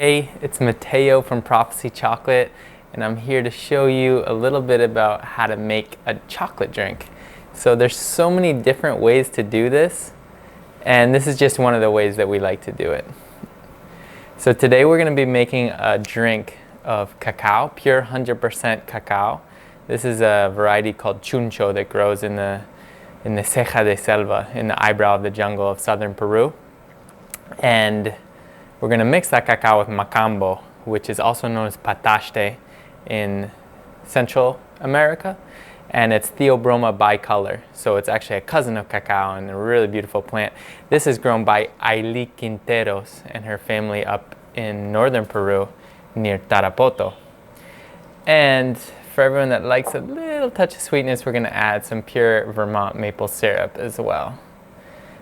Hey, it's Mateo from Prophecy Chocolate, and I'm here to show you a little bit about how to make a chocolate drink. So there's so many different ways to do this, and this is just one of the ways that we like to do it. So today we're going to be making a drink of cacao, pure 100% cacao. This is a variety called chuncho that grows in the ceja de selva, in the eyebrow of the jungle of southern Peru. And we're going to mix that cacao with macambo, which is also known as pataste in Central America. And it's Theobroma bicolor. So it's actually a cousin of cacao and a really beautiful plant. This is grown by Ailey Quinteros and her family up in northern Peru near Tarapoto. And for everyone that likes a little touch of sweetness, we're going to add some pure Vermont maple syrup as well.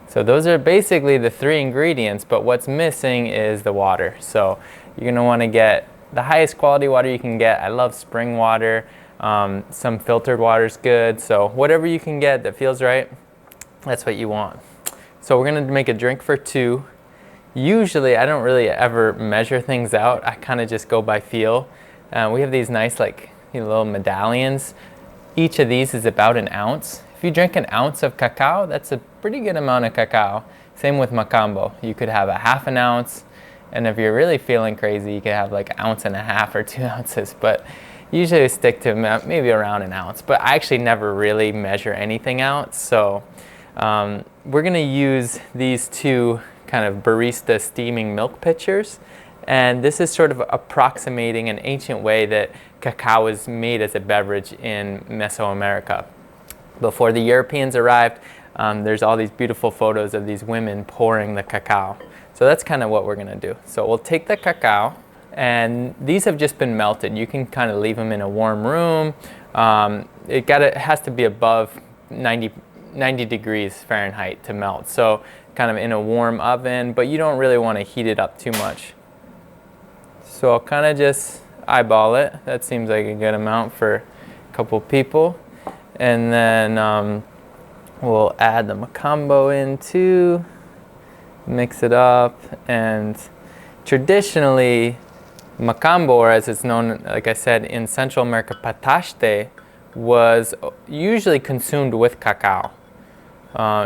So those are basically the three ingredients, but what's missing is the water. So you're going to want to get the highest quality water you can get. I love spring water. Some filtered water is good. So whatever you can get that feels right, that's what you want. So we're going to make a drink for two. Usually I don't really ever measure things out. I kind of just go by feel. We have these nice little medallions. Each of these is about an ounce. If you drink an ounce of cacao, that's a pretty good amount of cacao. Same with macambo. You could have a half an ounce, and if you're really feeling crazy, you could have like an ounce and a half or 2 ounces, but usually we stick to maybe around an ounce. But I actually never really measure anything out, so we're gonna use these two kind of barista steaming milk pitchers, and this is sort of approximating an ancient way that cacao is made as a beverage in Mesoamerica. Before the Europeans arrived, there's all these beautiful photos of these women pouring the cacao. So that's kind of what we're going to do. So we'll take the cacao, and these have just been melted. You can kind of leave them in a warm room. It has to be above 90 degrees Fahrenheit to melt. So kind of in a warm oven, but you don't really want to heat it up too much. So I'll kind of just eyeball it. That seems like a good amount for a couple people. And then we'll add the macambo in too, mix it up. And traditionally, macambo, or as it's known, like I said, in Central America, pataste, was usually consumed with cacao.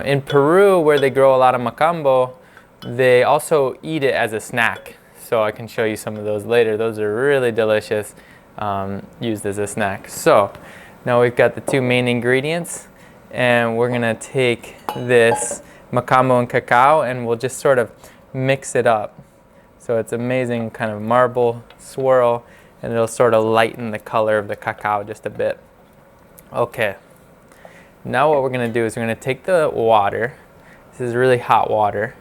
In Peru, where they grow a lot of macambo, they also eat it as a snack. So I can show you some of those later. Those are really delicious, used as a snack. So now we've got the two main ingredients, and we're gonna take this macambo and cacao and we'll just sort of mix it up. So it's amazing kind of marble swirl, and it'll sort of lighten the color of the cacao just a bit. Okay, now what we're gonna do is we're gonna take the water. This is really hot water,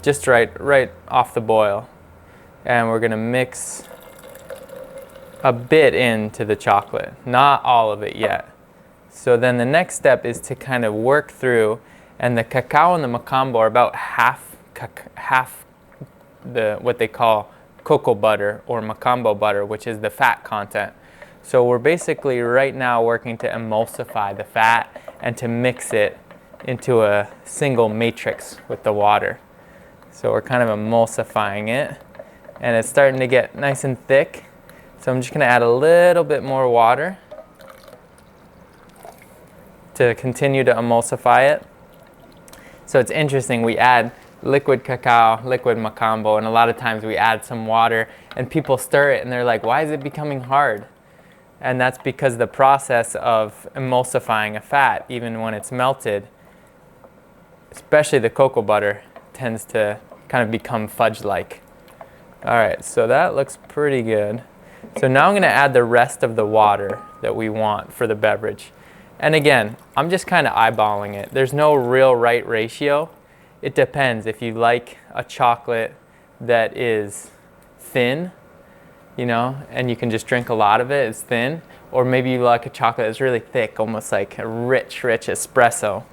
just right off the boil, and we're gonna mix a bit into the chocolate, not all of it yet. So then the next step is to kind of work through, and the cacao and the macambo are about half what they call cocoa butter or macambo butter, which is the fat content. So we're basically right now working to emulsify the fat and to mix it into a single matrix with the water. So we're kind of emulsifying it, and it's starting to get nice and thick. So I'm just going to add a little bit more water to continue to emulsify it. So it's interesting, we add liquid cacao, liquid macambo, and a lot of times we add some water and people stir it and they're like, why is it becoming hard? And that's because the process of emulsifying a fat, even when it's melted, especially the cocoa butter, tends to kind of become fudge-like. All right, so that looks pretty good. So now I'm going to add the rest of the water that we want for the beverage. And again, I'm just kind of eyeballing it. There's no real right ratio. It depends. If you like a chocolate that is thin, and you can just drink a lot of it, it's thin, or maybe you like a chocolate that's really thick, almost like a rich espresso.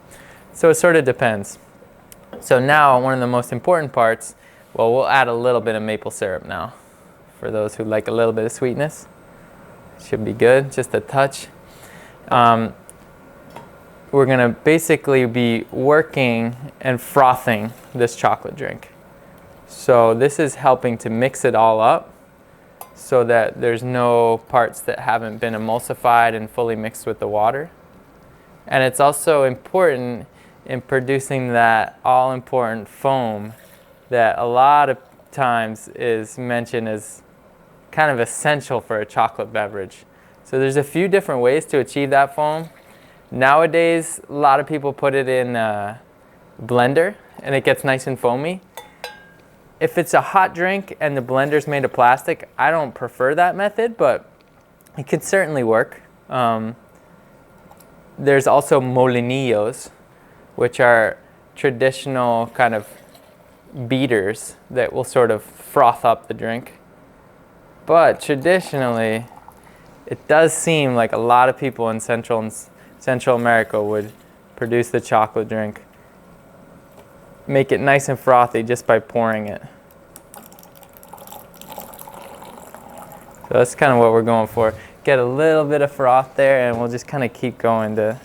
So it sort of depends. So now one of the most important parts, well, we'll add a little bit of maple syrup now. For those who like a little bit of sweetness, should be good, just a touch. We're going to basically be working and frothing this chocolate drink. So this is helping to mix it all up so that there's no parts that haven't been emulsified and fully mixed with the water. And it's also important in producing that all-important foam that a lot of times is mentioned as kind of essential for a chocolate beverage. So there's a few different ways to achieve that foam. Nowadays, a lot of people put it in a blender and it gets nice and foamy. If it's a hot drink and the blender's made of plastic, I don't prefer that method, but it can certainly work. There's also molinillos, which are traditional kind of beaters that will sort of froth up the drink. But traditionally, it does seem like a lot of people in Central America would produce the chocolate drink, make it nice and frothy just by pouring it. So that's kind of what we're going for. Get a little bit of froth there and we'll just kind of keep going to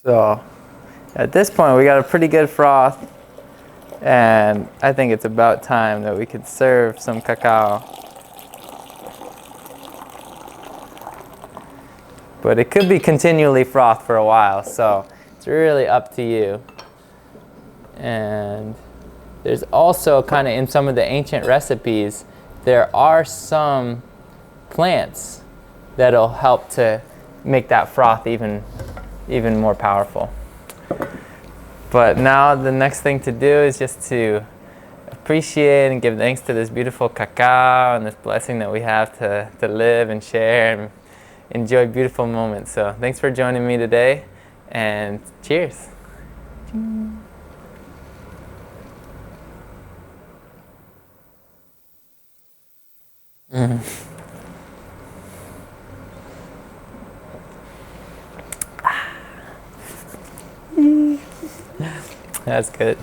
So at this point we got a pretty good froth, and I think it's about time that we could serve some cacao. But it could be continually frothed for a while, so it's really up to you. And there's also kind of in some of the ancient recipes, there are some plants that'll help to make that froth even more powerful. But now the next thing to do is just to appreciate and give thanks to this beautiful cacao and this blessing that we have to live and share and enjoy beautiful moments. So thanks for joining me today, and cheers. That's good.